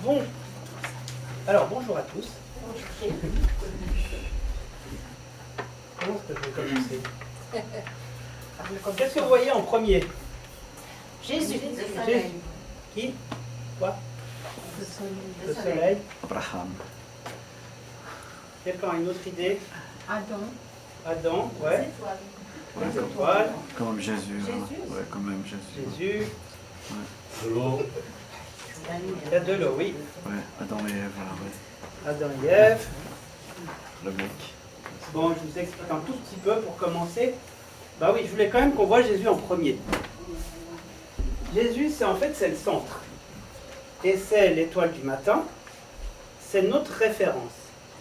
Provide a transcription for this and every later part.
Bon, alors bonjour à tous. Comment est-ce que je vais commencer? Qu'est-ce que vous voyez en premier? Jésus. Jésus. Qui? Quoi? Le soleil. Abraham. Quelqu'un a une autre idée? Adam, ouais. Les étoiles. Quand même Jésus. Hein. Ouais, quand même Jésus. Jésus. Ouais. De l'eau. Il y a de l'eau, oui. Ouais, Adam et Ève, ouais. Adam et Ève. Le mec. Bon, je vous explique un tout petit peu pour commencer. Bah oui, je voulais quand même qu'on voit Jésus en premier. Jésus, c'est le centre. Et c'est l'étoile du matin. C'est notre référence.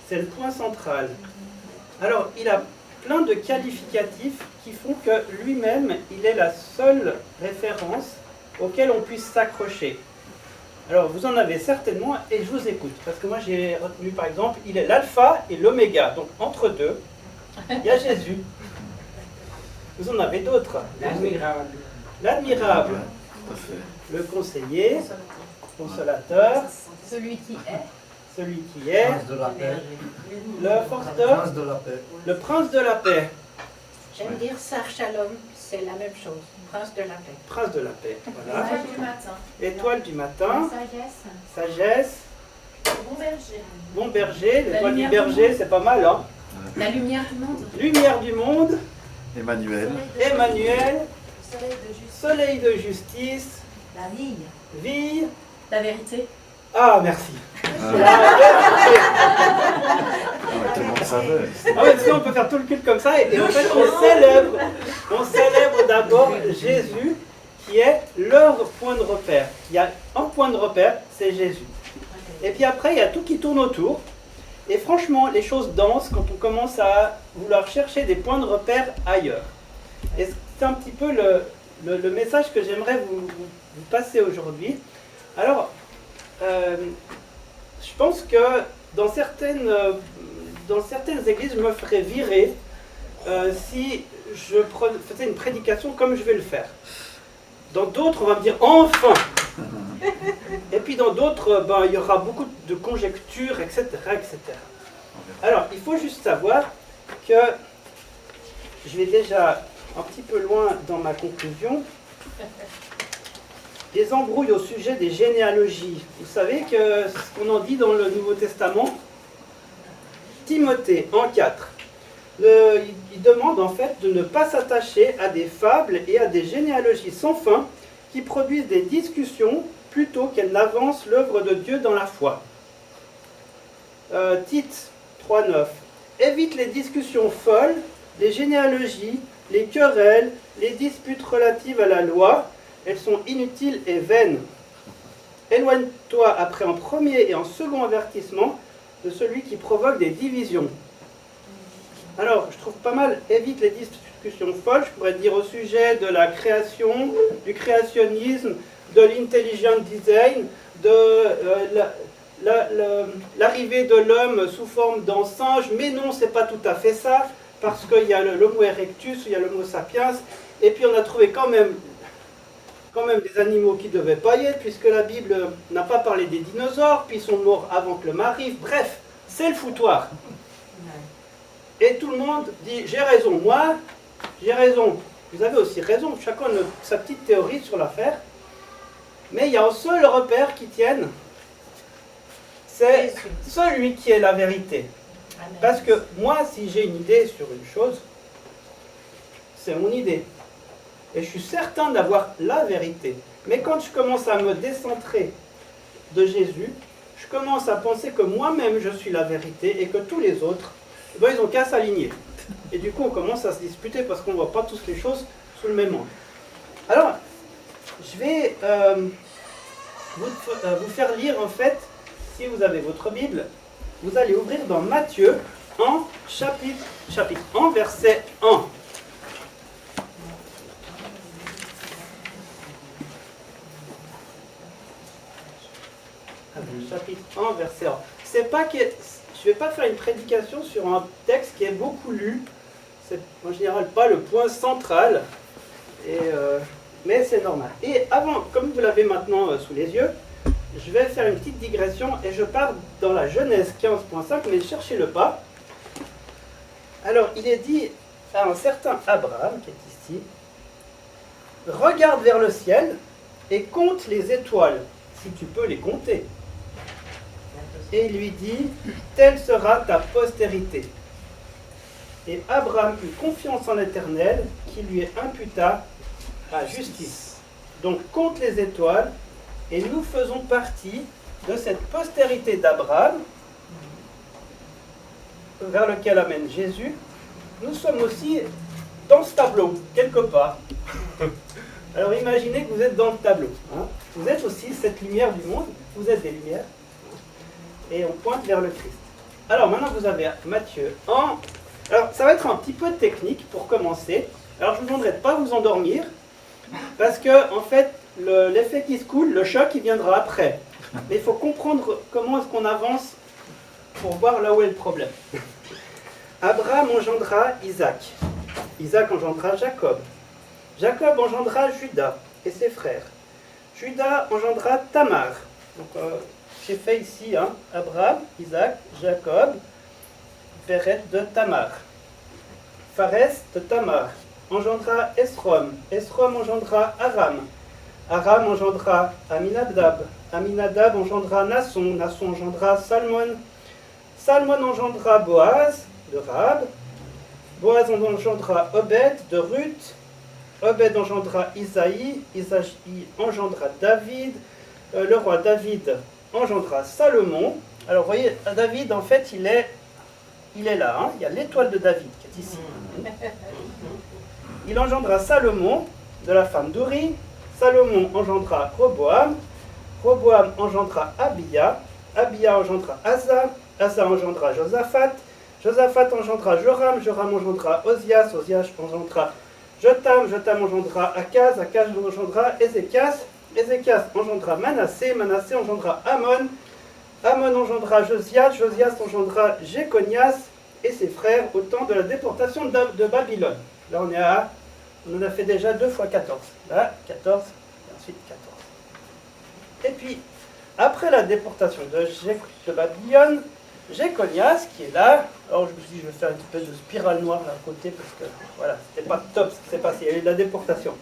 C'est le point central. Alors, il a plein de qualificatifs qui font que lui-même, il est la seule référence auquel on puisse s'accrocher. Alors, vous en avez certainement, et je vous écoute. Parce que moi, j'ai retenu, par exemple, il est l'alpha et l'oméga. Donc, entre deux, il y a Jésus. Vous en avez d'autres. L'admirable. L'admirable. Ouais, tout à fait. Le conseiller, consolateur, Celui qui est. celui qui est, Prince de la paix. le forteur, Prince de la paix. le prince de la paix. J'aime dire Sar Shalom, c'est la même chose. Prince de la paix. Prince de la paix, voilà. Étoile du matin. Étoile du matin, Sagesse. sagesse, Bon berger. bon berger, l'étoile du lumière du berger, monde. c'est pas mal, hein. La lumière du monde. Lumière du monde, Emmanuel. Emmanuel, Soleil de justice. soleil de justice, La vie. vie. La vérité. Ah, merci. Ouais, tout le monde savait. Ah ouais, sinon on peut faire tout le culte comme ça et en fait on célèbre d'abord Jésus qui est leur point de repère. Il y a un point de repère, c'est Jésus. Et puis après il y a tout qui tourne autour. Et franchement les choses dansent quand on commence à vouloir chercher des points de repère ailleurs. Et c'est un petit peu le message que j'aimerais vous passer aujourd'hui. Alors, je pense que dans certaines églises, je me ferais virer si je faisais une prédication comme je vais le faire. Dans d'autres, on va me dire enfin. Et puis dans d'autres, il y aura beaucoup de conjectures, etc., etc. Alors, il faut juste savoir que je vais déjà un petit peu loin dans ma conclusion. Les embrouilles au sujet des généalogies. Vous savez que ce qu'on en dit dans le Nouveau Testament, Timothée, en 4, il demande en fait de ne pas s'attacher à des fables et à des généalogies sans fin qui produisent des discussions plutôt qu'elles n'avancent l'œuvre de Dieu dans la foi. Tite 3.9. Évite les discussions folles, les généalogies, les querelles, les disputes relatives à la loi. Elles sont inutiles et vaines. Éloigne-toi après un premier et un second avertissement de celui qui provoque des divisions. Alors, je trouve pas mal, évite les discussions folles, je pourrais dire au sujet de la création, du créationnisme, de l'intelligent design, de l'arrivée de l'homme sous forme d'un singe, mais non, c'est pas tout à fait ça, parce qu'il y a l'homo erectus, il y a l'homo sapiens, et puis on a trouvé quand même des animaux qui ne devaient pas y être, puisque la Bible n'a pas parlé des dinosaures, puis ils sont morts avant que l'homme arrive. Bref, c'est le foutoir. Et tout le monde dit, j'ai raison, moi, j'ai raison. Vous avez aussi raison, chacun a sa petite théorie sur l'affaire. Mais il y a un seul repère qui tienne, c'est celui qui est la vérité. Parce que moi, si j'ai une idée sur une chose, c'est mon idée. Et je suis certain d'avoir la vérité. Mais quand je commence à me décentrer de Jésus, je commence à penser que moi-même je suis la vérité et que tous les autres, ils n'ont qu'à s'aligner. Et du coup, on commence à se disputer parce qu'on ne voit pas tous les choses sous le même angle. Alors, je vais vous faire lire en fait, si vous avez votre Bible, vous allez ouvrir dans Matthieu 1, chapitre 1, verset 1. Chapitre 1, verset 1. Je ne vais pas faire une prédication sur un texte qui est beaucoup lu. C'est en général pas le point central. Mais c'est normal. Et avant, comme vous l'avez maintenant sous les yeux, je vais faire une petite digression et je pars dans la Genèse 15.5, mais cherchez-le pas. Alors, il est dit à un certain Abraham, qui est ici, regarde vers le ciel et compte les étoiles, si tu peux les compter. Et il lui dit, telle sera ta postérité. Et Abraham eut confiance en l'Éternel, qui lui imputa à justice. Donc compte les étoiles, et nous faisons partie de cette postérité d'Abraham, vers lequel amène Jésus. Nous sommes aussi dans ce tableau, quelque part. Alors imaginez que vous êtes dans le tableau. Hein. Vous êtes aussi cette lumière du monde, vous êtes des lumières, et on pointe vers le Christ. Alors maintenant vous avez Matthieu 1. Alors ça va être un petit peu technique pour commencer. Alors je vous demanderai de ne pas vous endormir, parce que en fait l'effet qui se coule, le choc, il viendra après. Mais il faut comprendre comment est-ce qu'on avance pour voir là où est le problème. Abraham engendra Isaac. Isaac engendra Jacob. Jacob engendra Judas et ses frères. Judas engendra Tamar. Donc, j'ai fait ici Abraham, Isaac, Jacob, Pérez de Tamar. Pharès de Tamar engendra Esrom. Esrom engendra Aram. Aram engendra Aminadab. Aminadab engendra Nasson. Nasson engendra Salmon. Salmon engendra Boaz de Rahab. Boaz engendra Obed de Ruth. Obed engendra Isaïe. Isaïe engendra David. Le roi David engendra Salomon. Alors vous voyez, David en fait il est là. Hein. Il y a l'étoile de David qui est ici. Il engendra Salomon de la femme d'Uri. Salomon engendra Roboam. Roboam engendra Abia. Abia engendra Asa. Asa engendra Josaphat. Josaphat engendra Joram. Joram engendra Osias. Osias engendra Jotam. Jotam engendra Akaz. Akaz engendra Ézéchias. Ézéchias engendra Manassé. Manassé engendra Amon. Amon engendra Josias. Josias engendra Jéconias et ses frères au temps de la déportation de Babylone. Là on en a fait déjà 2 fois 14. Là 14 et ensuite 14. Et puis après la déportation de Babylone, Jéconias qui est là. Alors je me suis dit je vais faire une espèce de spirale noire là à côté parce que voilà, c'était pas top ce qui s'est passé, il y a eu de la déportation.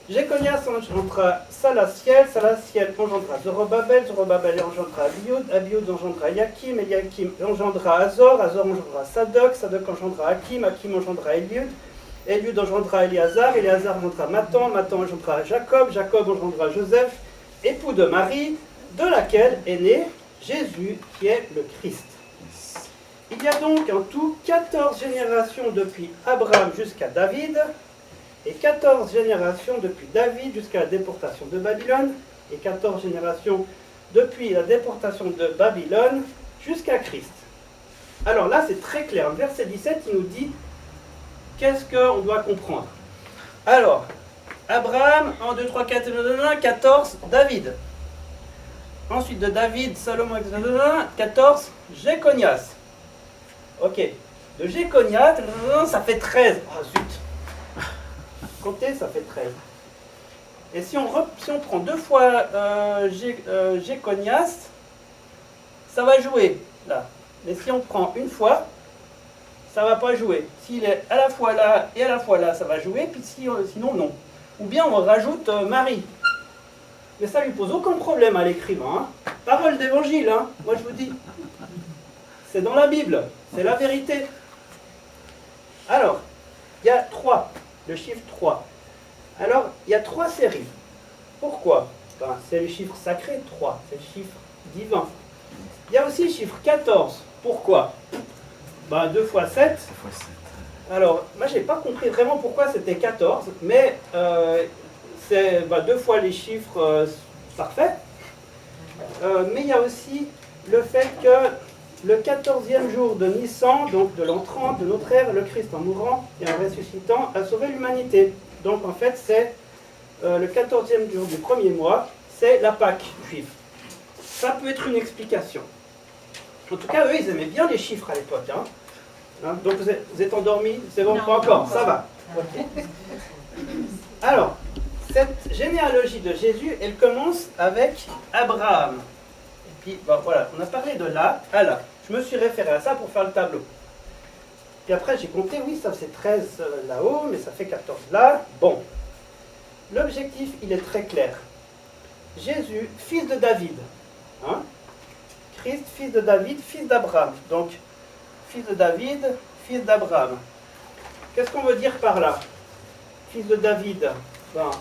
Jéconias engendra Salatiel, Salatiel engendra Zorobabel, Zorobabel engendra Abioud, Abioud engendra Yakim, et Yakim engendra Azor, Azor engendra Sadok, Sadok engendra Hakim, Hakim engendra Eliud, Eliud engendra Éléazar, Éléazar engendra Matan, Matan engendra Jacob, Jacob engendra Joseph, époux de Marie, de laquelle est né Jésus qui est le Christ. Il y a donc en tout 14 générations depuis Abraham jusqu'à David, et 14 générations depuis David jusqu'à la déportation de Babylone, et 14 générations depuis la déportation de Babylone jusqu'à Christ. Alors là, c'est très clair. Verset 17, il nous dit qu'est-ce qu'on doit comprendre. Alors, Abraham, 1, 2, 3, 4, 14, David. Ensuite de David, Salomon, 14, Jéconias. Ok. De Jéconias, ça fait 13. Ah zut. Comptez, ça fait 13. Et si on prend 2 fois Jéconias, ça va jouer là. Mais si on prend une fois, ça ne va pas jouer. S'il est à la fois là et à la fois là, ça va jouer, puis sinon non. Ou bien on rajoute Marie. Mais ça ne lui pose aucun problème à l'écrivain. Hein. Parole d'évangile, hein. Moi je vous dis. C'est dans la Bible, c'est la vérité. Alors, il y a 3. Le chiffre 3. Alors, il y a 3 séries. Pourquoi? C'est le chiffre sacré, 3. C'est le chiffre divin. Il y a aussi le chiffre 14. Pourquoi? 2 fois 7. Alors, moi, je n'ai pas compris vraiment pourquoi c'était 14, mais c'est 2 fois les chiffres parfaits. Mais il y a aussi le fait que le 14e jour de Nissan, donc de l'an 30 de notre ère, le Christ en mourant et en ressuscitant a sauvé l'humanité. Donc en fait c'est le 14e jour du premier mois, c'est la Pâque juive. Ça peut être une explication. En tout cas, eux, ils aimaient bien les chiffres à l'époque. Hein. Donc vous êtes endormis? C'est bon? Non, pas encore, non, ça va. Okay. Alors, cette généalogie de Jésus, elle commence avec Abraham. Et puis, bon, voilà, on a parlé de là à là. Je me suis référé à ça pour faire le tableau. Puis après, j'ai compté, oui, ça fait 13 là-haut, mais ça fait 14 là. Bon. L'objectif, il est très clair. Jésus, fils de David. Hein? Christ, fils de David, fils d'Abraham. Donc, fils de David, fils d'Abraham. Qu'est-ce qu'on veut dire par là? Fils de David. Ben,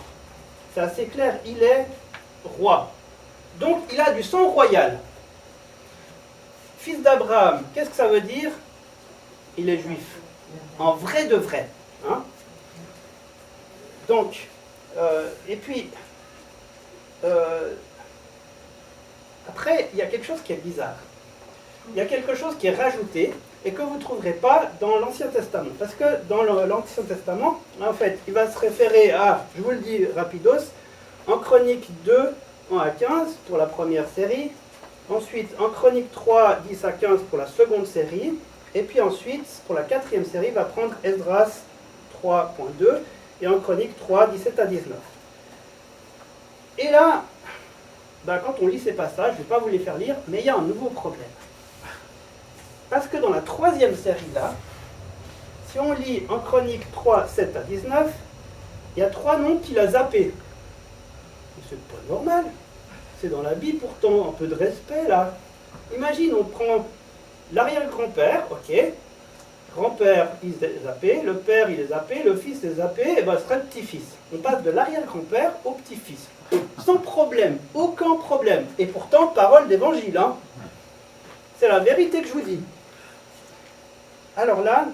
c'est assez clair, il est roi. Donc, il a du sang royal. Fils d'Abraham, qu'est-ce que ça veut dire? Il est juif. En vrai de vrai. Hein? Donc, et puis, après, il y a quelque chose qui est bizarre. Il y a quelque chose qui est rajouté et que vous ne trouverez pas dans l'Ancien Testament. Parce que dans l'Ancien Testament, en fait, il va se référer à, je vous le dis rapidos, en Chronique 2, 1 à 15 pour la première série. Ensuite, en Chronique 3, 10 à 15 pour la seconde série. Et puis ensuite, pour la quatrième série, il va prendre Esdras 3.2 et en Chronique 3, 17 à 19. Et là, ben, quand on lit ces passages, je ne vais pas vous les faire lire, mais il y a un nouveau problème. Parce que dans la troisième série-là, si on lit en Chronique 3, 7 à 19, il y a 3 noms qu'il a zappés. C'est pas normal. C'est dans la Bible pourtant, un peu de respect là. Imagine, on prend l'arrière-grand-père, ok. Grand-père, il est zappé, le père, il est zappé, le fils est zappé, et ben ce serait le petit-fils. On passe de l'arrière-grand-père au petit-fils. Sans problème, aucun problème. Et pourtant, parole d'évangile, hein. C'est la vérité que je vous dis. Alors là,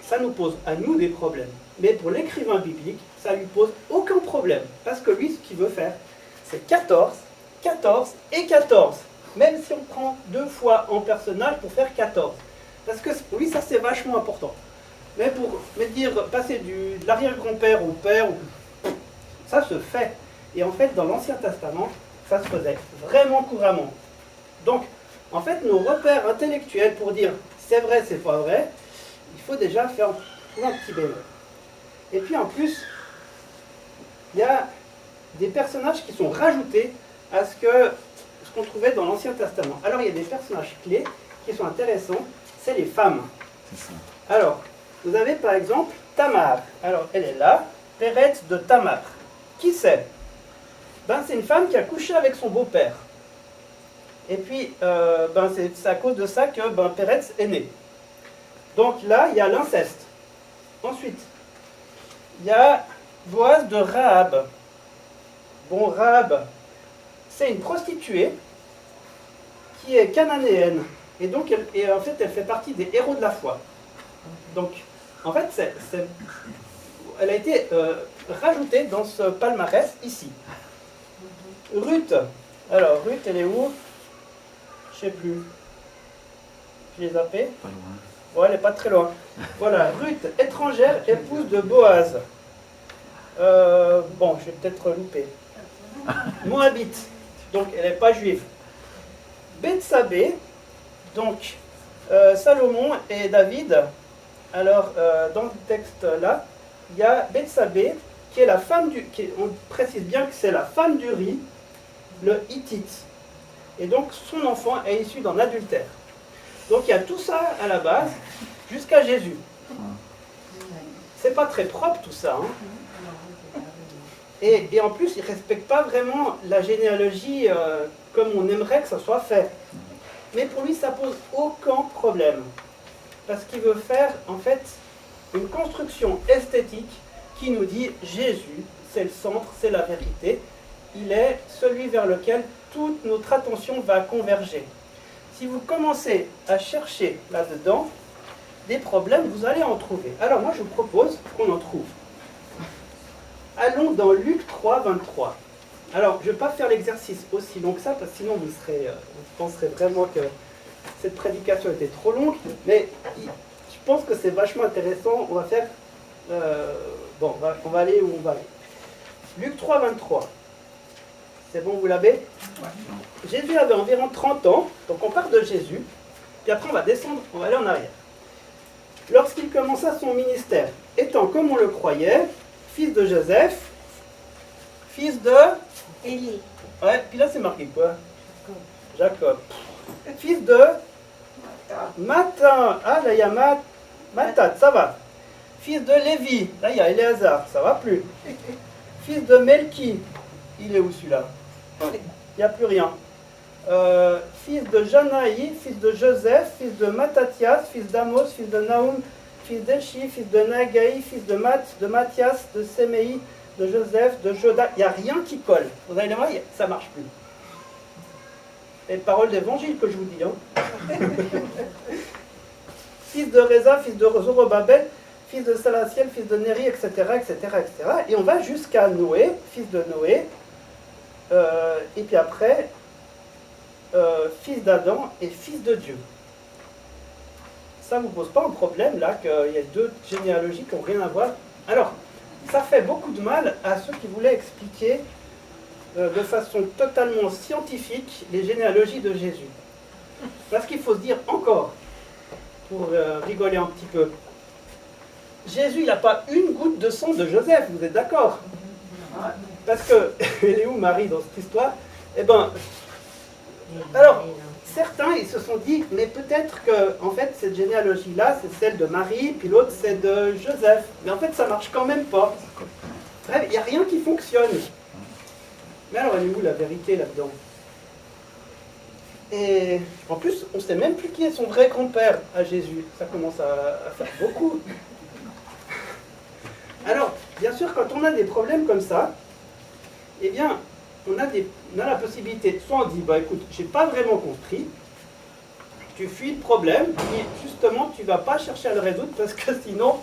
ça nous pose à nous des problèmes. Mais pour l'écrivain biblique, ça lui pose aucun problème. Parce que lui, ce qu'il veut faire, c'est 14, 14 et 14. Même si on prend 2 fois en personnage pour faire 14. Parce que pour lui, ça c'est vachement important. Mais pour dire, passer de l'arrière-grand-père au père, ça se fait. Et en fait, dans l'Ancien Testament, ça se faisait vraiment couramment. Donc, en fait, nos repères intellectuels pour dire c'est vrai, c'est pas vrai, il faut déjà faire un petit bémol. Et puis en plus, il y a des personnages qui sont rajoutés à ce qu'on trouvait dans l'Ancien Testament. Alors, il y a des personnages clés qui sont intéressants, c'est les femmes. C'est ça. Alors, vous avez par exemple Tamar. Alors, elle est là, Péretz de Tamar. Qui c'est? Ben, c'est une femme qui a couché avec son beau-père. Et puis, ben, c'est à cause de ça que Péretz est né. Donc là, il y a l'inceste. Ensuite, il y a Boaz de Rahab. Bon, Rahab, c'est une prostituée qui est cananéenne. Et donc, en fait, elle fait partie des héros de la foi. Donc, en fait, elle a été rajoutée dans ce palmarès ici. Ruth. Alors, Ruth, elle est où? Je sais plus. Je l'ai zappée. Pas loin. Ouais, elle n'est pas très loin. Voilà, Ruth, étrangère, épouse de Boaz. Bon, je vais peut-être louper. Moabite. Donc, elle n'est pas juive. Bethsabée. Donc, Salomon et David. Alors, dans le texte-là, il y a Bethsabée, qui est la femme on précise bien que c'est la femme d'Uri, le Hittite. Et donc, son enfant est issu d'un adultère. Donc, il y a tout ça à la base, jusqu'à Jésus. C'est pas très propre tout ça. Hein. Et en plus, il ne respecte pas vraiment la généalogie comme on aimerait que ça soit fait. Mais pour lui, ça pose aucun problème. Parce qu'il veut faire, en fait, une construction esthétique qui nous dit Jésus, c'est le centre, c'est la vérité. Il est celui vers lequel toute notre attention va converger. Si vous commencez à chercher là-dedans des problèmes, vous allez en trouver. Alors moi, je vous propose qu'on en trouve. Allons dans Luc 3, 23. Alors, je ne vais pas faire l'exercice aussi long que ça, parce que sinon vous penserez vraiment que cette prédication était trop longue, mais je pense que c'est vachement intéressant. On va faire... bon, on va aller où on va aller. Luc 3, 23. C'est bon, vous l'avez? Jésus avait environ 30 ans, donc on part de Jésus, puis après on va descendre, on va aller en arrière. Lorsqu'il commença son ministère, étant comme on le croyait, fils de Joseph, fils de... Élie. Ouais, puis là c'est marqué quoi? Jacob. Fils de... Matin. Ah, là il y a Matat, ça va. Fils de Lévi. Là il y a Éléazar, ça va plus. Fils de Melki. Il est où celui-là? Il n'y a plus rien. Fils de Janaï, fils de Joseph, fils de Mattathias, fils d'Amos, fils de Naoum, fils d'Elchi, fils de Nagaï, fils de Mathias, de Séméi, de Joseph, de Joda. Il n'y a rien qui colle. Vous allez voir, ça ne marche plus. Les paroles d'évangile que je vous dis. Hein. Fils de Reza, fils de Zorobabel, fils de Salatiel, fils de Néri, etc., etc., etc. Et on va jusqu'à Noé, fils de Noé. Et puis après, fils d'Adam et fils de Dieu. Ça ne vous pose pas un problème là qu'il y a deux généalogies qui n'ont rien à voir? Alors, ça fait beaucoup de mal à ceux qui voulaient expliquer de façon totalement scientifique les généalogies de Jésus. Parce qu'il faut se dire encore, pour rigoler un petit peu, Jésus, il n'a pas une goutte de sang de Joseph, vous êtes d'accord? Parce que, elle est où Marie dans cette histoire? Eh bien, alors, certains, ils se sont dit, mais peut-être que, en fait, cette généalogie-là, c'est celle de Marie, puis l'autre, c'est de Joseph. Mais en fait, ça marche quand même pas. Bref, il n'y a rien qui fonctionne. Mais alors, elle est où la vérité là-dedans? Et en plus, on ne sait même plus qui est son vrai grand-père à Jésus. Ça commence à faire beaucoup. Alors, bien sûr, quand on a des problèmes comme ça, eh bien, on a la possibilité, soit on dit, bah écoute, j'ai pas vraiment compris, tu fuis le problème, et justement, tu vas pas chercher à le résoudre, parce que sinon,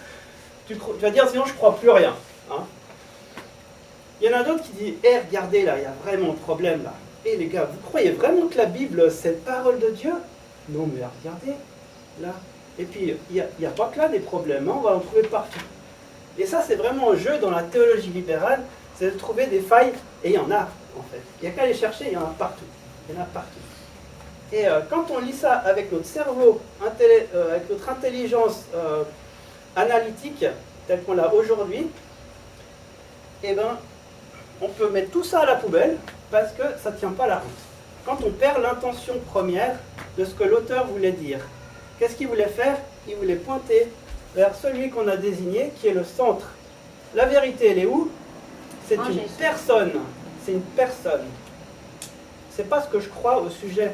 tu vas dire, sinon je crois plus rien. Hein. Il y en a d'autres qui disent, hé, regardez là, il y a vraiment un problème là. Et les gars, vous croyez vraiment que la Bible, c'est la parole de Dieu? Non, mais regardez, là. Et puis, il n'y a pas que là des problèmes, hein, on va en trouver partout. Et ça, c'est vraiment un jeu dans la théologie libérale, c'est de trouver des failles, et il y en a, en fait. Il n'y a qu'à les chercher, il y en a partout. Il y en a partout. Et quand on lit ça avec notre cerveau, avec notre intelligence analytique, telle qu'on l'a aujourd'hui, eh ben, on peut mettre tout ça à la poubelle, parce que ça ne tient pas la route. Quand on perd l'intention première de ce que l'auteur voulait dire, qu'est-ce qu'il voulait faire? Il voulait pointer vers celui qu'on a désigné, qui est le centre. La vérité, elle est où? C'est une personne. C'est une personne. C'est pas ce que je crois au sujet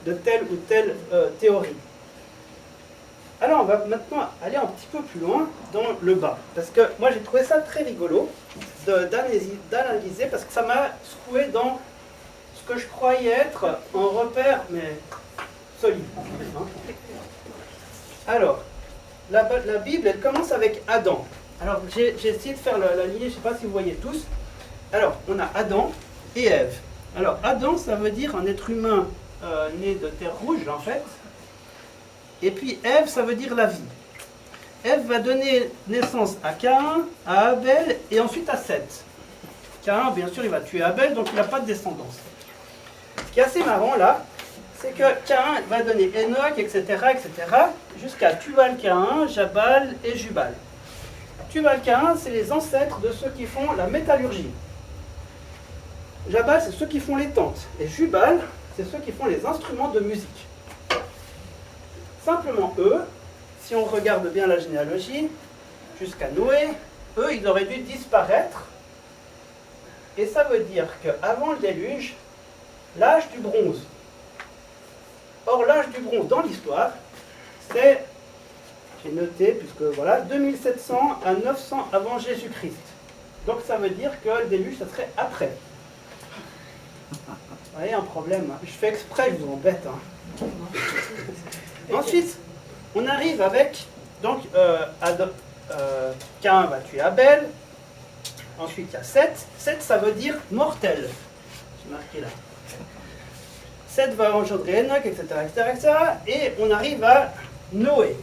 de telle ou telle théorie. Alors, on va maintenant aller un petit peu plus loin dans le bas. Parce que moi, j'ai trouvé ça très rigolo d'analyser, parce que ça m'a secoué dans ce que je croyais être un repère, mais solide. Hein. Alors, la Bible, elle commence avec Adam. Alors, j'ai essayé de faire la lignée, je ne sais pas si vous voyez tous. Alors, on a Adam et Ève. Alors, Adam, ça veut dire un être humain né de terre rouge, en fait. Et puis, Ève, ça veut dire la vie. Ève va donner naissance à Caïn, à Abel, et ensuite à Seth. Caïn, bien sûr, il va tuer Abel, donc il n'a pas de descendance. Ce qui est assez marrant, là, c'est que Caïn va donner Enoch, etc., etc., jusqu'à Tubal-Caïn, Jabal et Jubal. Tubal-Caïn, c'est les ancêtres de ceux qui font la métallurgie. Jabal, c'est ceux qui font les tentes. Et Jubal, c'est ceux qui font les instruments de musique. Simplement, eux, si on regarde bien la généalogie, jusqu'à Noé, eux, ils auraient dû disparaître. Et ça veut dire qu'avant le déluge, l'âge du bronze. Or, l'âge du bronze dans l'histoire, c'est, j'ai noté, puisque voilà, 2700 à 900 avant Jésus-Christ. Donc ça veut dire que le déluge, ça serait après. Vous voyez, un problème. Je fais exprès, je vous embête. Hein. Ensuite, on arrive avec, donc, Caïn va tuer Abel. Ensuite, il y a Seth. Seth, ça veut dire mortel. J'ai marqué là. Seth va engendrer Enoch, etc., etc., etc. Et on arrive à Noé.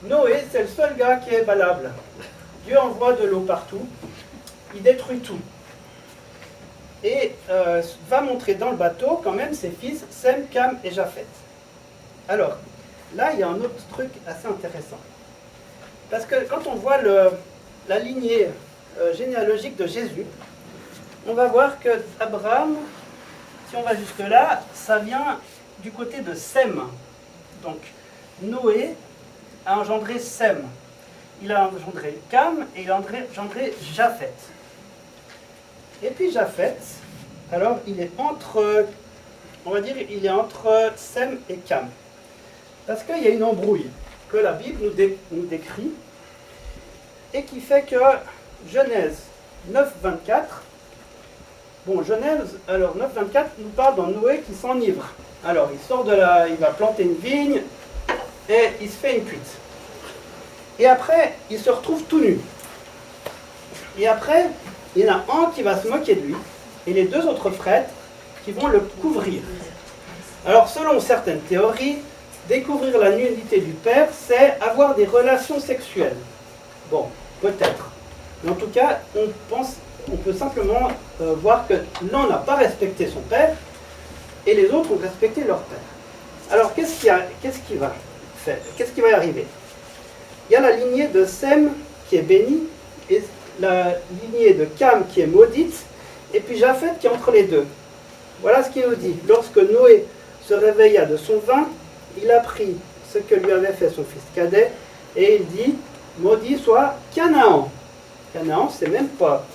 Noé, c'est le seul gars qui est valable. Dieu envoie de l'eau partout. Il détruit tout. Et va montrer dans le bateau quand même ses fils, Sem, Cam et Japhet. Alors, là, il y a un autre truc assez intéressant. Parce que quand on voit la lignée généalogique de Jésus, on va voir que Abraham, si on va jusque-là, ça vient du côté de Sem. Donc, Noé a engendré Sem. Il a engendré Cam et il a engendré Japheth. Et puis Japheth, alors il est entre, on va dire, il est entre Sem et Cam. Parce qu'il y a une embrouille que la Bible nous décrit et qui fait que Genèse 9.24, bon, Genèse, alors 9.24 nous parle d'un Noé qui s'enivre. Alors il sort de là, il va planter une vigne et il se fait une cuite. Et après, il se retrouve tout nu. Et après, il y en a un qui va se moquer de lui et les deux autres prêtres qui vont le couvrir. Alors selon certaines théories, découvrir la nudité du père, c'est avoir des relations sexuelles. Bon, peut-être. Mais en tout cas, on peut simplement voir que l'un n'a pas respecté son père et les autres ont respecté leur père. Alors, qu'est-ce qui va faire? Qu'est-ce qui va y arriver? Il y a la lignée de Sem qui est bénie et la lignée de Cam qui est maudite et puis Japheth qui est entre les deux. Voilà ce qu'il nous dit. Lorsque Noé se réveilla de son vin, il apprit ce que lui avait fait son fils cadet et il dit: maudit soit Canaan. Canaan, c'est même pas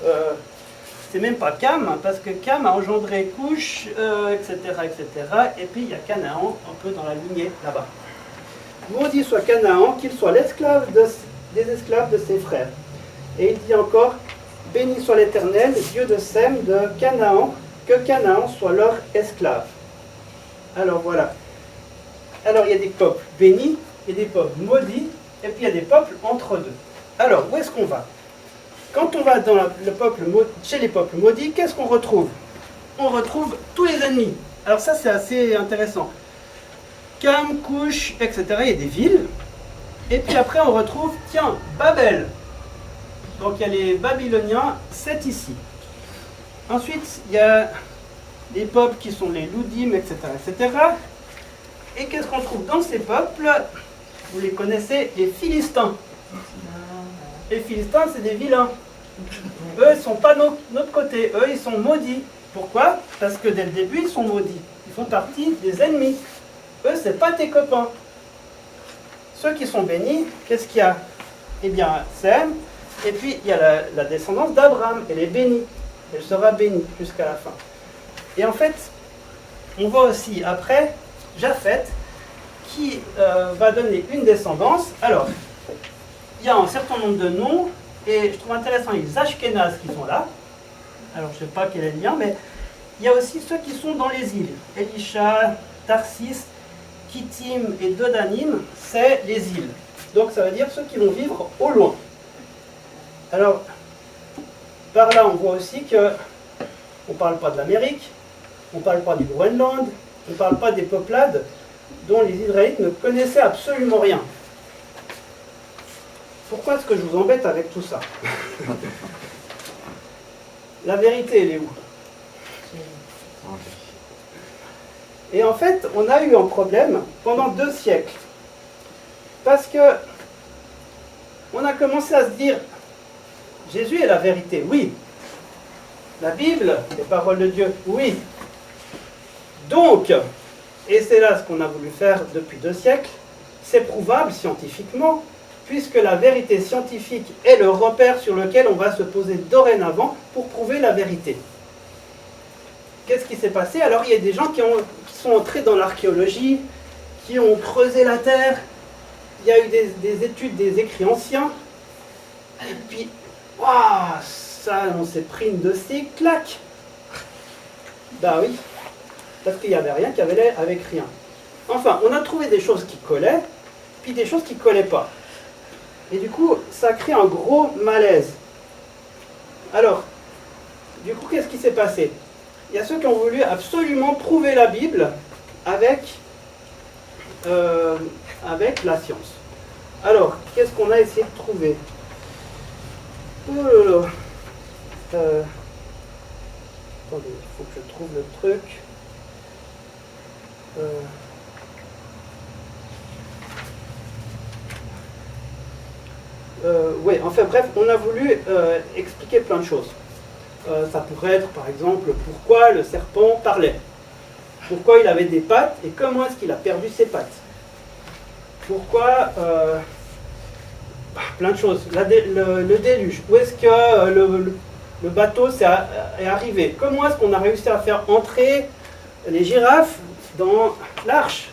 Cam, hein, parce que Cam a engendré Couche, etc., etc. Et puis il y a Canaan un peu dans la lignée là-bas. Maudit soit Canaan, qu'il soit l'esclave des esclaves de ses frères. Et il dit encore: béni soit l'Éternel, Dieu de Sem, de Canaan, que Canaan soit leur esclave. Alors voilà. Alors il y a des peuples bénis, il y a des peuples maudits, et puis il y a des peuples entre deux. Alors, où est-ce qu'on va? Quand on va dans chez les peuples maudits, qu'est-ce qu'on retrouve? On retrouve tous les ennemis. Alors ça, c'est assez intéressant. Cam, Couche, etc. Il y a des villes. Et puis après, on retrouve, tiens, Babel. Donc il y a les Babyloniens, c'est ici. Ensuite, il y a les peuples qui sont les Loudim, etc., etc. Et qu'est-ce qu'on trouve dans ces peuples? Vous les connaissez, les Philistins. Les Philistins, c'est des vilains. Eux, ils ne sont pas de notre côté. Eux, ils sont maudits. Pourquoi? Parce que dès le début, ils sont maudits. Ils font partie des ennemis. Eux, ce n'est pas tes copains. Ceux qui sont bénis, qu'est-ce qu'il y a? Eh bien, Sem. Et puis, il y a la descendance d'Abraham. Elle est bénie. Elle sera bénie jusqu'à la fin. Et en fait, on voit aussi après Japheth qui va donner une descendance. Alors, il y a un certain nombre de noms, et je trouve intéressant les Ashkénazes qui sont là. Alors, je ne sais pas quel est le lien, mais il y a aussi ceux qui sont dans les îles. Elisha, Tarsis, Kittim et Dodanim, c'est les îles. Donc, ça veut dire ceux qui vont vivre au loin. Alors, par là, on voit aussi que on ne parle pas de l'Amérique, on ne parle pas du Groenland, on ne parle pas des peuplades dont les Israélites ne connaissaient absolument rien. Pourquoi est-ce que je vous embête avec tout ça? La vérité, elle est où? Et en fait, on a eu un problème pendant 2 siècles. Parce que on a commencé à se dire, Jésus est la vérité, oui. La Bible, les paroles de Dieu, oui. Donc, et c'est là ce qu'on a voulu faire depuis 2 siècles, c'est prouvable scientifiquement, puisque la vérité scientifique est le repère sur lequel on va se poser dorénavant pour prouver la vérité. Qu'est-ce qui s'est passé? Alors il y a des gens qui sont entrés dans l'archéologie, qui ont creusé la terre, il y a eu des études des écrits anciens, et puis, waouh, ça, on s'est pris une dossier, clac. Bah oui, parce qu'il n'y avait rien qui avait avec rien. Enfin, on a trouvé des choses qui collaient, puis des choses qui ne collaient pas. Et du coup, ça crée un gros malaise. Alors, du coup, qu'est-ce qui s'est passé? Il y a ceux qui ont voulu absolument prouver la Bible avec la science. Alors, qu'est-ce qu'on a essayé de trouver? Oh là là. Attendez, il faut que je trouve le truc. Oui, enfin bref, on a voulu expliquer plein de choses. Ça pourrait être par exemple pourquoi le serpent parlait, pourquoi il avait des pattes et comment est-ce qu'il a perdu ses pattes, pourquoi plein de choses, le déluge, où est-ce que le bateau est arrivé, comment est-ce qu'on a réussi à faire entrer les girafes dans l'arche,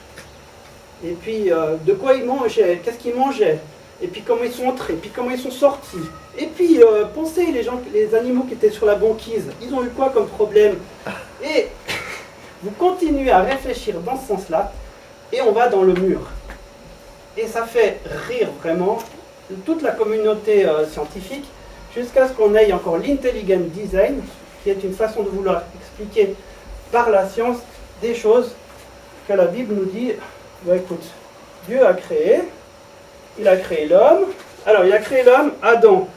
et puis de quoi ils mangeaient, qu'est-ce qu'ils mangeaient, et puis comment ils sont entrés, puis comment ils sont sortis. Et puis, pensez, les animaux qui étaient sur la banquise, ils ont eu quoi comme problème? Et vous continuez à réfléchir dans ce sens-là, et on va dans le mur. Et ça fait rire vraiment toute la communauté scientifique, jusqu'à ce qu'on ait encore l'intelligent design, qui est une façon de vouloir expliquer par la science des choses que la Bible nous dit, bah, écoute, Dieu a créé, il a créé l'homme, alors il a créé l'homme, Adam.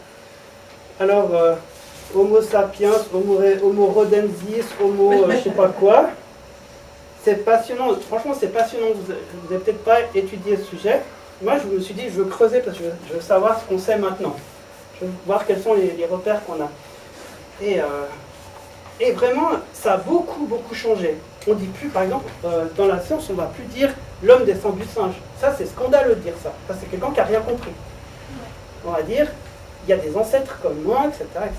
Alors, Homo sapiens, Homo rodensis, Homo je sais pas quoi. C'est passionnant, franchement c'est passionnant, vous n'avez peut-être pas étudié ce sujet. Moi je me suis dit, je veux creuser parce que je veux savoir ce qu'on sait maintenant. Je veux voir quels sont les repères qu'on a. Et vraiment, ça a beaucoup changé. On dit plus, par exemple, dans la science, on ne va plus dire l'homme descend du singe. Ça c'est scandaleux de dire ça. Ça c'est quelqu'un qui n'a rien compris. On va dire, il y a des ancêtres comme moi, etc. etc.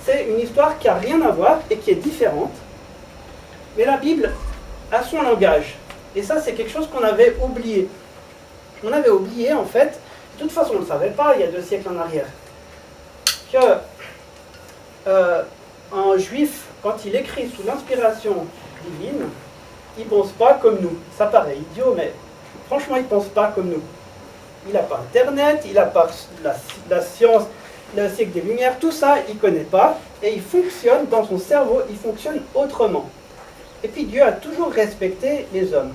C'est une histoire qui n'a rien à voir et qui est différente. Mais la Bible a son langage. Et ça, c'est quelque chose qu'on avait oublié. On avait oublié, en fait, de toute façon, on ne le savait pas il y a 2 siècles en arrière, que un juif, quand il écrit sous l'inspiration divine, il ne pense pas comme nous. Ça paraît idiot, mais franchement, il ne pense pas comme nous. Il n'a pas Internet, il n'a pas la science, le siècle des Lumières, tout ça, il ne connaît pas. Et il fonctionne, dans son cerveau, il fonctionne autrement. Et puis Dieu a toujours respecté les hommes.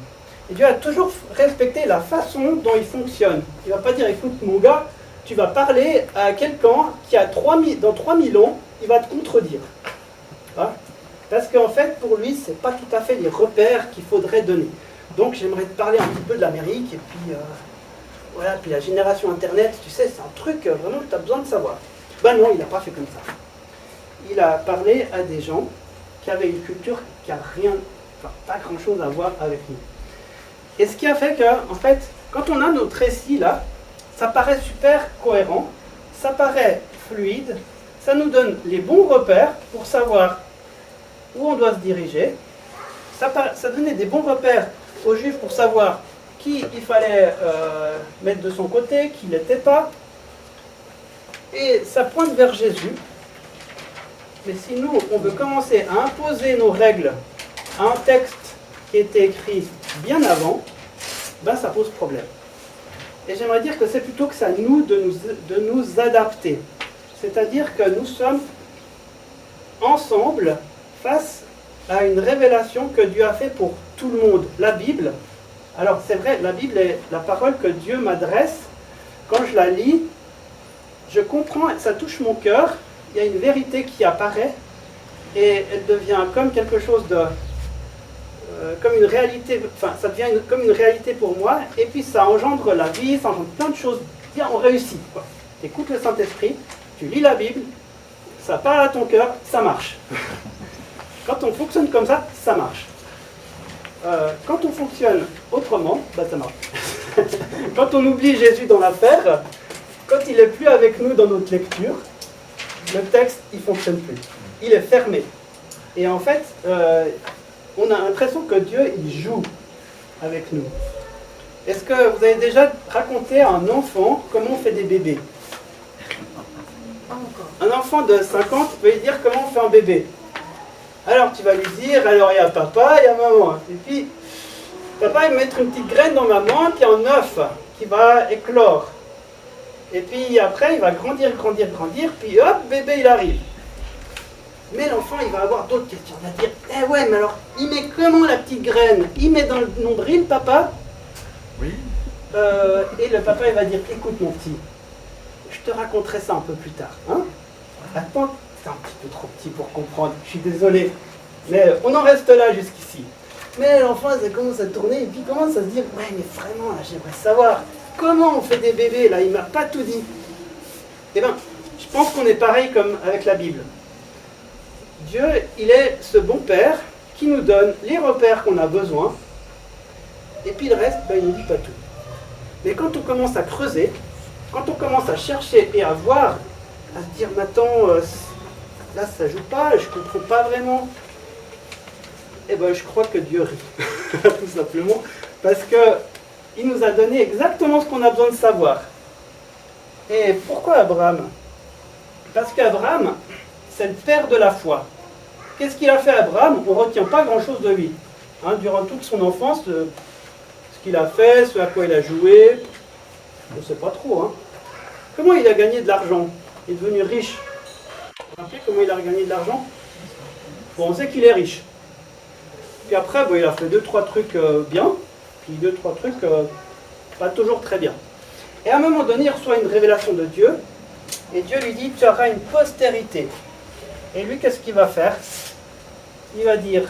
Et Dieu a toujours respecté la façon dont ils fonctionnent. Il ne va pas dire, écoute mon gars, tu vas parler à quelqu'un qui a dans 3000 ans, il va te contredire. Hein? Parce qu'en fait, pour lui, ce n'est pas tout à fait les repères qu'il faudrait donner. Donc j'aimerais te parler un petit peu de l'Amérique, et puis voilà, puis la génération Internet, tu sais, c'est un truc vraiment que tu as besoin de savoir. Ben non, il n'a pas fait comme ça. Il a parlé à des gens qui avaient une culture qui n'a pas grand-chose à voir avec nous. Et ce qui a fait que, en fait, quand on a notre récit là, ça paraît super cohérent, ça paraît fluide, ça nous donne les bons repères pour savoir où on doit se diriger, ça donnait des bons repères aux Juifs pour savoir qui il fallait mettre de son côté, qui ne l'était pas, et ça pointe vers Jésus. Mais si nous, on veut commencer à imposer nos règles à un texte qui était écrit bien avant, ben ça pose problème. Et j'aimerais dire que c'est plutôt que c'est à nous de nous adapter. C'est-à-dire que nous sommes ensemble face à une révélation que Dieu a fait pour tout le monde. La Bible, alors c'est vrai, la Bible est la parole que Dieu m'adresse. Quand je la lis, je comprends, ça touche mon cœur, il y a une vérité qui apparaît et elle devient comme quelque chose de... comme une réalité, enfin ça devient comme une réalité pour moi, et puis ça engendre la vie, ça engendre plein de choses. Bien, on réussit. Tu écoutes le Saint-Esprit, tu lis la Bible, ça parle à ton cœur, ça marche. Quand on fonctionne comme ça, ça marche. Quand on fonctionne autrement, bah ça marche. Quand on oublie Jésus dans l'affaire, quand il n'est plus avec nous dans notre lecture, le texte, il ne fonctionne plus. Il est fermé. Et en fait, on a l'impression que Dieu, il joue avec nous. Est-ce que vous avez déjà raconté à un enfant comment on fait des bébés? Pas encore. Un enfant de 5 ans, tu peux lui dire comment on fait un bébé. Alors tu vas lui dire, alors il y a papa, il y a maman. Et puis, papa il va mettre une petite graine dans maman, puis un œuf qui va éclore. Et puis après, il va grandir, puis hop, bébé il arrive. Mais l'enfant, il va avoir d'autres questions. Il va dire, eh ouais, mais alors, il met comment la petite graine? Il met dans le nombril, papa? Oui. Et le papa, il va dire, écoute mon petit, je te raconterai ça un peu plus tard. Hein? Attends, c'est un petit peu trop petit pour comprendre, je suis désolé. Mais on en reste là jusqu'ici. Mais l'enfant, ça commence à tourner, et puis commence à se dire, ouais, mais vraiment, là, j'aimerais savoir, comment on fait des bébés, là, il m'a pas tout dit. Eh bien, je pense qu'on est pareil comme avec la Bible. Dieu, il est ce bon Père qui nous donne les repères qu'on a besoin, et puis le reste, ben, il ne nous dit pas tout. Mais quand on commence à creuser, quand on commence à chercher et à voir, à se dire, mais attends, là ça joue pas, je comprends pas vraiment, eh ben je crois que Dieu rit, tout simplement, parce qu'il nous a donné exactement ce qu'on a besoin de savoir. Et pourquoi Abraham? Parce qu'Abraham, c'est le père de la foi. Qu'est-ce qu'il a fait Abraham? On ne retient pas grand-chose de lui. Hein, durant toute son enfance, ce qu'il a fait, ce à quoi il a joué, on ne sait pas trop. Hein. Comment il a gagné de l'argent? Il est devenu riche. Vous vous rappelez comment il a gagné de l'argent? Bon, on sait qu'il est riche. Puis après, bon, il a fait 2-3 trucs bien, puis 2-3 trucs pas toujours très bien. Et à un moment donné, il reçoit une révélation de Dieu, et Dieu lui dit, tu auras une postérité. Et lui, qu'est-ce qu'il va faire? Il va dire,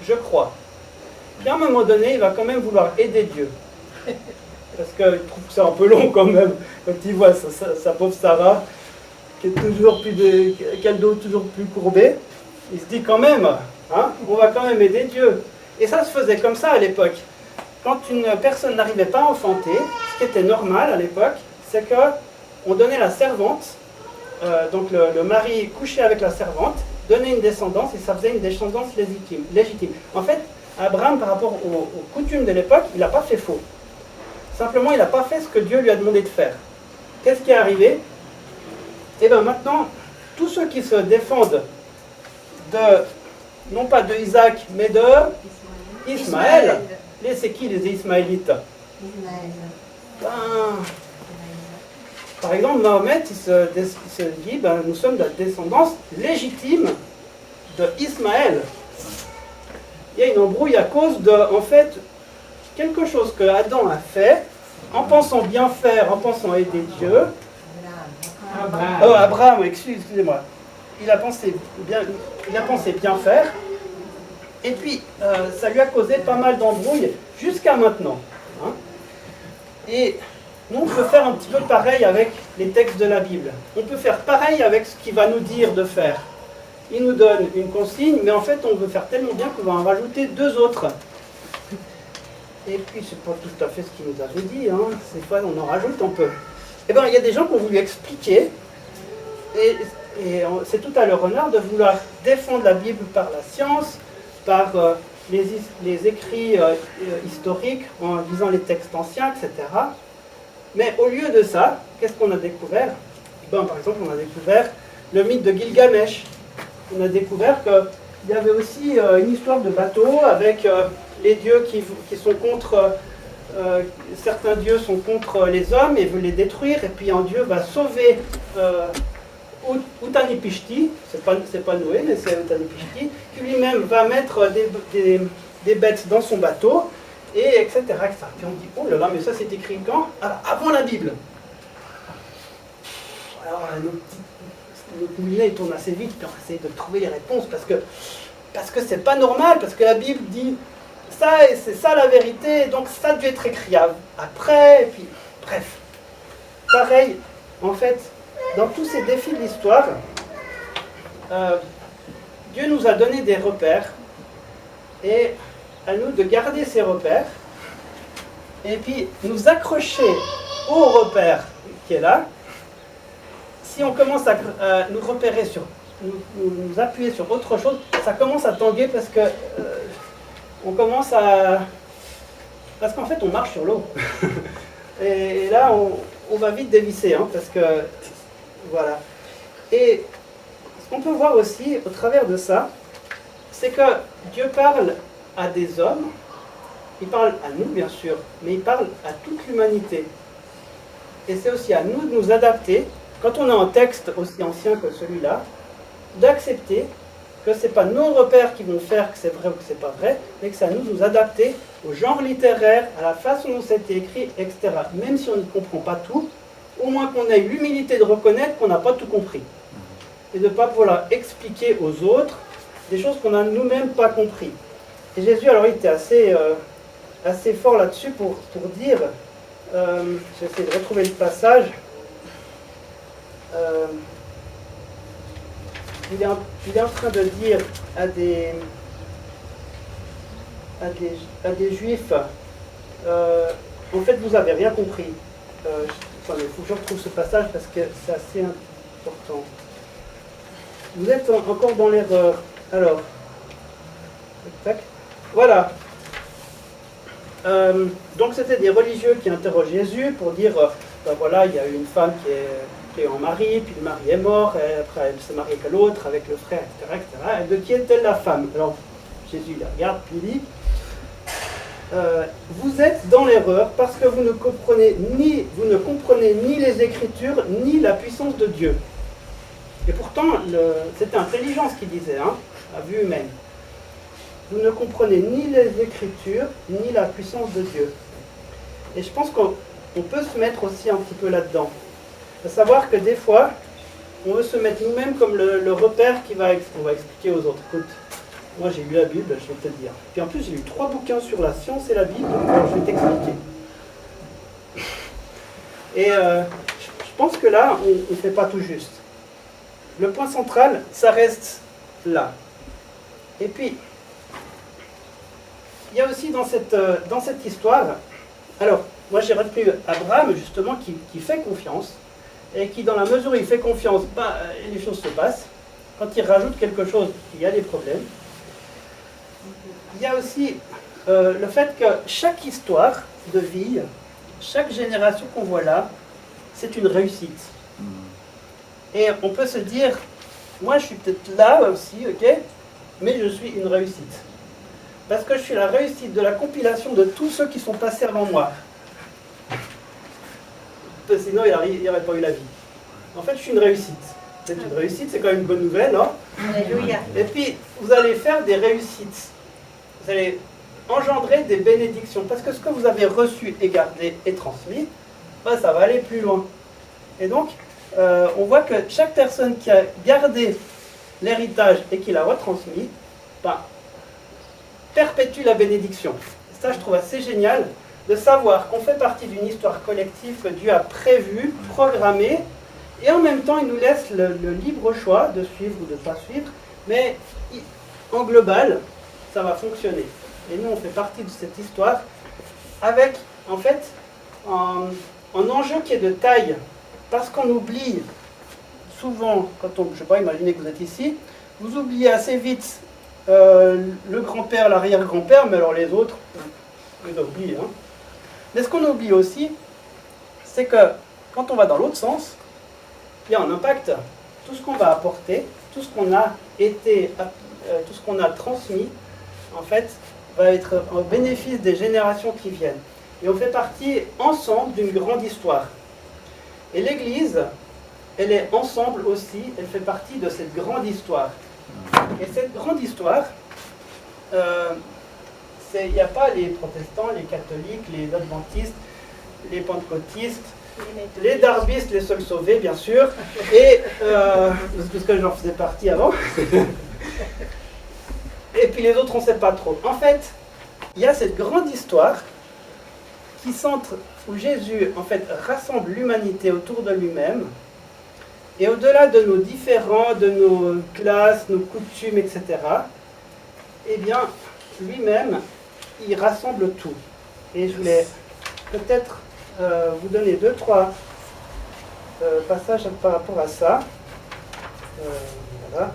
je crois. Puis à un moment donné, il va quand même vouloir aider Dieu. Parce qu'il trouve que c'est un peu long quand même, quand il voit sa pauvre Sarah, qui a le dos toujours plus courbé. Il se dit quand même, hein, on va quand même aider Dieu. Et ça se faisait comme ça à l'époque. Quand une personne n'arrivait pas à enfanter, ce qui était normal à l'époque, c'est qu'on donnait la servante, donc le mari couchait avec la servante, donnait une descendance, et ça faisait une descendance légitime. En fait, Abraham, par rapport aux coutumes de l'époque, il n'a pas fait faux. Simplement, il n'a pas fait ce que Dieu lui a demandé de faire. Qu'est-ce qui est arrivé? Et bien maintenant, tous ceux qui se défendent non pas de Isaac, mais de Ismaël. C'est qui les Ismaélites? Ben, par exemple, Mahomet, il se dit, ben, nous sommes de la descendance légitime de Ismaël. Il y a une embrouille à cause de, en fait, quelque chose que Adam a fait, en pensant bien faire, en pensant aider Dieu. Abraham, excusez-moi. Il a pensé bien faire. Et puis, ça lui a causé pas mal d'embrouilles jusqu'à maintenant. Hein. Et nous, on peut faire un petit peu pareil avec les textes de la Bible. On peut faire pareil avec ce qu'il va nous dire de faire. Il nous donne une consigne, mais en fait, on veut faire tellement bien qu'on va en rajouter 2 autres. Et puis, c'est pas tout à fait ce qu'il nous avait dit. Hein. Ces fois, on en rajoute un peu. Eh bien, il y a des gens qui ont voulu expliquer, et c'est tout à leur honneur de vouloir défendre la Bible par la science, par les écrits historiques, en lisant les textes anciens, etc. Mais au lieu de ça, qu'est-ce qu'on a découvert? Ben, par exemple, on a découvert le mythe de Gilgamesh. On a découvert qu'il y avait aussi une histoire de bateau avec les dieux qui sont contre... certains dieux sont contre les hommes et veulent les détruire, et puis un dieu va sauver Utanipishti, c'est pas Noé, mais c'est Utanipishti, qui lui-même va mettre des bêtes dans son bateau, et etc., etc. Puis on dit, oh là là, mais ça c'est écrit quand? Alors, avant la Bible. Alors, notre moulinet il tourne assez vite, puis on essaie de trouver les réponses, parce que c'est pas normal, parce que la Bible dit ça, et c'est ça la vérité, donc ça a dû être écrit après, et puis, bref. Pareil, en fait, dans tous ces défis de l'histoire, Dieu nous a donné des repères, et à nous de garder ces repères, et puis nous accrocher au repère qui est là. Si on commence à nous repérer nous appuyer sur autre chose, ça commence à tanguer parce que parce qu'en fait on marche sur l'eau. Et là on va vite dévisser, hein, parce que voilà. Et ce qu'on peut voir aussi au travers de ça, c'est que Dieu parle à des hommes, il parle à nous bien sûr, mais il parle à toute l'humanité. Et c'est aussi à nous de nous adapter, quand on a un texte aussi ancien que celui-là, d'accepter que ce n'est pas nos repères qui vont faire que c'est vrai ou que c'est pas vrai, mais que c'est à nous de nous adapter au genre littéraire, à la façon dont c'était écrit, etc. Même si on ne comprend pas tout, au moins qu'on ait l'humilité de reconnaître qu'on n'a pas tout compris. Et de ne pas pouvoir expliquer aux autres des choses qu'on n'a nous-mêmes pas compris. Et Jésus, alors, il était assez fort là-dessus pour dire, j'essaie de retrouver le passage, il est en train de dire à des juifs, en fait, vous n'avez rien compris. Attendez, il faut que je retrouve ce passage parce que c'est assez important. Vous êtes encore dans l'erreur. Alors, tac, voilà. Donc c'était des religieux qui interrogent Jésus pour dire, ben voilà, il y a une femme qui est en mari, puis le mari est mort, et après elle s'est mariée qu'à l'autre avec le frère, etc., etc. Et de qui est-elle la femme? Alors Jésus il regarde, puis il dit, vous êtes dans l'erreur parce que vous ne comprenez ni les Écritures, ni la puissance de Dieu. Et pourtant, c'était intelligent ce qu'il disait, hein, à vue humaine. Vous ne comprenez ni les Écritures, ni la puissance de Dieu. Et je pense qu'on peut se mettre aussi un petit peu là-dedans. À savoir que des fois, on veut se mettre nous-mêmes comme le repère on va expliquer aux autres. Écoute, moi j'ai lu la Bible, je vais te le dire. Puis en plus, j'ai lu 3 bouquins sur la science et la Bible, alors je vais t'expliquer. Et je pense que là, on ne fait pas tout juste. Le point central, ça reste là. Et puis, il y a aussi dans cette histoire, alors, moi j'ai retenu Abraham, justement, qui fait confiance, et qui, dans la mesure où il fait confiance, les choses se passent. Quand il rajoute quelque chose, il y a des problèmes. Il y a aussi le fait que chaque histoire de vie, chaque génération qu'on voit là, c'est une réussite. Et on peut se dire, moi je suis peut-être là aussi, ok, mais je suis une réussite. Parce que je suis la réussite de la compilation de tous ceux qui sont passés avant moi. Sinon, il n'y aurait pas eu la vie. En fait, je suis une réussite. C'est une réussite, c'est quand même une bonne nouvelle, hein. Alléluia. Et puis, vous allez faire des réussites. Vous allez engendrer des bénédictions. Parce que ce que vous avez reçu et gardé et transmis, ça va aller plus loin. Et donc, on voit que chaque personne qui a gardé l'héritage et qui l'a retransmis, perpétue la bénédiction. Ça, je trouve assez génial de savoir qu'on fait partie d'une histoire collective que Dieu a prévue, programmée, et en même temps, il nous laisse le libre choix de suivre ou de ne pas suivre, mais en global, ça va fonctionner. Et nous, on fait partie de cette histoire avec, en fait, un enjeu qui est de taille, parce qu'on oublie souvent, quand on, je ne sais pas, imaginez que vous êtes ici, vous oubliez assez vite le grand-père, l'arrière-grand-père, mais alors les autres, on les oublie. Hein. Mais ce qu'on oublie aussi, c'est que quand on va dans l'autre sens, il y a un impact. Tout ce qu'on va apporter, tout ce qu'on a tout ce qu'on a transmis, en fait, va être au bénéfice des générations qui viennent. Et on fait partie ensemble d'une grande histoire. Et l'Église, elle est ensemble aussi, elle fait partie de cette grande histoire. Et cette grande histoire, il n'y a pas les protestants, les catholiques, les adventistes, les pentecôtistes, les darbistes, les seuls sauvés, bien sûr, et parce que j'en faisais partie avant. Et puis les autres, on ne sait pas trop. En fait, il y a cette grande histoire où Jésus, en fait, rassemble l'humanité autour de lui-même, et au-delà de nos différends, de nos classes, nos coutumes, etc., eh bien, lui-même, il rassemble tout. Et je voulais peut-être vous donner 2-3 passages par rapport à ça. Voilà.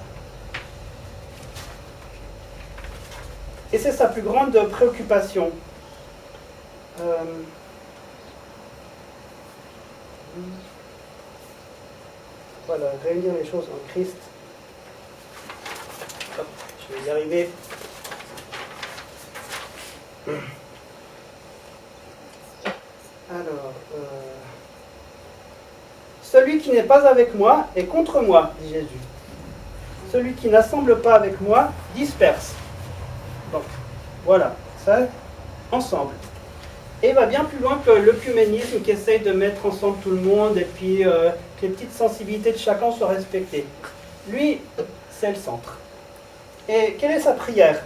Et c'est sa plus grande préoccupation. Voilà, réunir les choses en Christ. Hop, je vais y arriver. Alors, celui qui n'est pas avec moi est contre moi, dit Jésus. Celui qui n'assemble pas avec moi disperse. Donc, voilà, ça, ensemble. Et il va bien plus loin que l'œcuménisme qui essaye de mettre ensemble tout le monde et puis que les petites sensibilités de chacun soient respectées. Lui, c'est le centre. Et quelle est sa prière?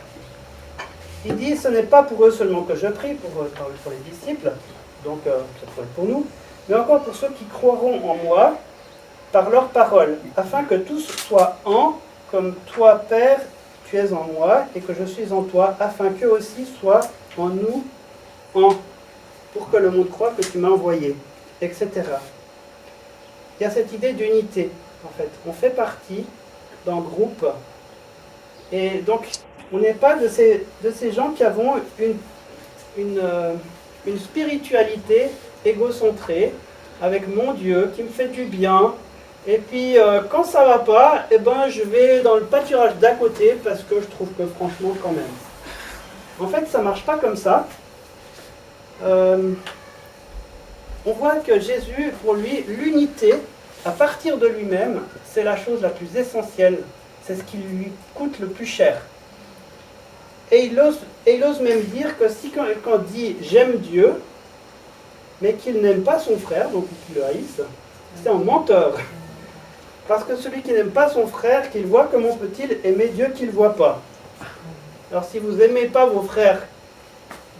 Il dit, ce n'est pas pour eux seulement que je prie, pour les disciples, donc ça peut être pour nous, mais encore pour ceux qui croiront en moi par leur parole, afin que tous soient un, comme toi, Père, tu es en moi et que je suis en toi, afin qu'eux aussi soient en nous, pour que le monde croie que tu m'as envoyé, etc. Il y a cette idée d'unité, en fait. On fait partie d'un groupe, et donc on n'est pas de ces gens qui avons une spiritualité égocentrée, avec mon Dieu qui me fait du bien, et puis quand ça va pas, eh ben, je vais dans le pâturage d'à côté parce que je trouve que franchement quand même. En fait, ça marche pas comme ça. On voit que Jésus, pour lui, l'unité, à partir de lui-même, c'est la chose la plus essentielle. C'est ce qui lui coûte le plus cher. Et il ose même dire que si quand il dit « j'aime Dieu », mais qu'il n'aime pas son frère, donc qu'il le haïsse, c'est un menteur. Parce que celui qui n'aime pas son frère, qu'il voit, comment peut-il aimer Dieu qu'il ne voit pas? Alors si vous n'aimez pas vos frères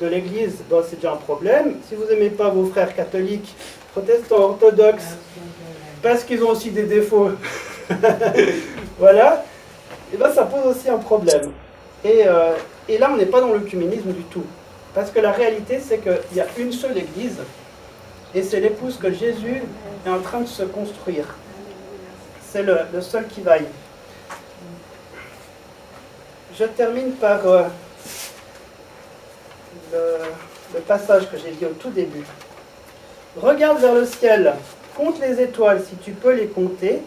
de l'Église, ben, c'est déjà un problème. Si vous n'aimez pas vos frères catholiques, protestants, orthodoxes, parce qu'ils ont aussi des défauts, voilà, et ben, ça pose aussi un problème. Et là, on n'est pas dans l'œcuménisme du tout. Parce que la réalité, c'est qu'il y a une seule Église, et c'est l'épouse que Jésus est en train de se construire. C'est le seul qui vaille. Je termine par le passage que j'ai dit au tout début. Regarde vers le ciel, compte les étoiles si tu peux les compter,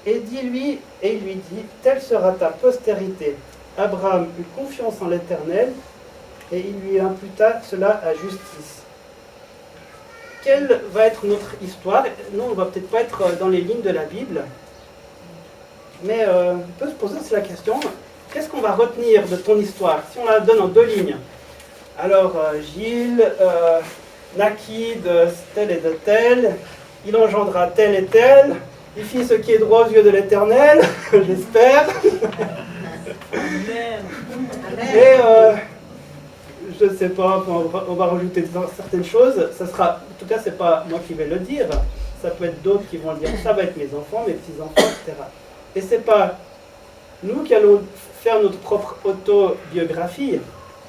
et il lui dit, telle sera ta postérité. Abraham eut confiance en l'Éternel, et il lui imputa cela à justice. Quelle va être notre histoire? Nous, on ne va peut-être pas être dans les lignes de la Bible, mais on peut se poser aussi la question, qu'est-ce qu'on va retenir de ton histoire si on la donne en 2 lignes? Alors, Gilles naquit de tel et de tel, il engendra tel et tel, il fit ce qui est droit aux yeux de l'Éternel, j'espère. Et je ne sais pas, on va rajouter certaines choses. Ça sera, en tout cas, c'est pas moi qui vais le dire. Ça peut être d'autres qui vont le dire. Ça va être mes enfants, mes petits-enfants, etc. Et c'est pas nous qui allons faire notre propre autobiographie.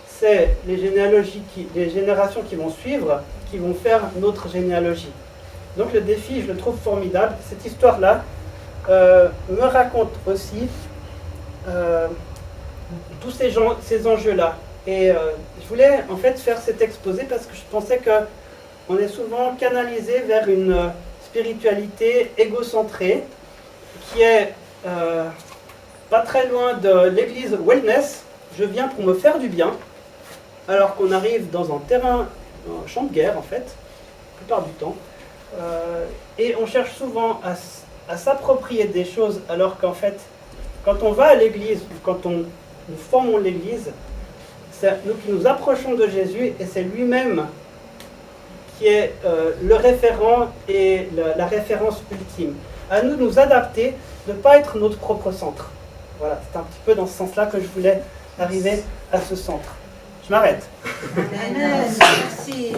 C'est les générations qui vont suivre, qui vont faire notre généalogie. Donc le défi, je le trouve formidable. Cette histoire-là me raconte aussi tous ces enjeux-là. Et je voulais en fait faire cet exposé parce que je pensais qu'on est souvent canalisé vers une spiritualité égocentrée qui est pas très loin de l'église wellness. Je viens pour me faire du bien, alors qu'on arrive dans un champ de guerre en fait, la plupart du temps. Et on cherche souvent à s'approprier des choses, alors qu'en fait, quand on va à l'église, ou quand nous formons l'église, c'est nous qui nous approchons de Jésus, et c'est lui-même qui est le référent et la référence ultime. À nous de nous adapter, de ne pas être notre propre centre. Voilà, c'est un petit peu dans ce sens-là que je voulais arriver à ce centre. Je m'arrête. Amen. Merci.